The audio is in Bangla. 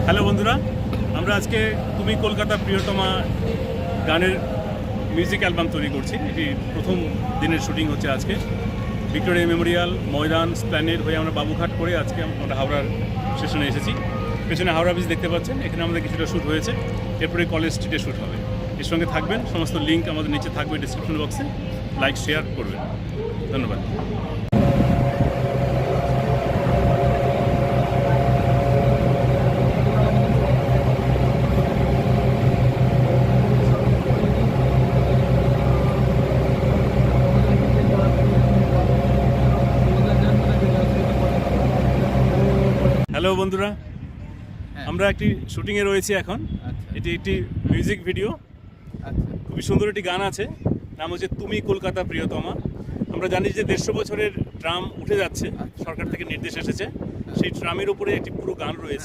হ্যালো বন্ধুরা, আমরা আজকে তুমি কলকাতা প্রিয়তমা গানের মিউজিক অ্যালবাম তৈরি করছি। এটি প্রথম দিনের শুটিং হচ্ছে আজকে। ভিক্টোরিয়া মেমোরিয়াল, ময়দান, স্প্ল্যানেড হয়ে আমরা বাবুঘাট করে আজকে আমরা হাওড়ার স্টেশনে এসেছি। পেছনে হাওড়া ব্রিজ দেখতে পাচ্ছেন, এখানে আমাদের কিছুটা শ্যুট হয়েছে। এরপরে কলেজ স্ট্রিটে শ্যুট হবে। এর সঙ্গে থাকবেন, সমস্ত লিঙ্ক আমাদের নিচে থাকবে ডিসক্রিপশন বক্সে। লাইক শেয়ার করবেন, ধন্যবাদ। হ্যালো বন্ধুরা, আমরা একটি শুটিংয়ে রয়েছি এখন। এটি একটি মিউজিক ভিডিও। খুবই সুন্দর একটি গান আছে, নাম হচ্ছে তুমি কলকাতা প্রিয়তমা। আমরা জানি যে 150 বছরের ট্রাম উঠে যাচ্ছে, সরকার থেকে নির্দেশ এসেছে। সেই ট্রামের উপরে একটি পুরো গান রয়েছে।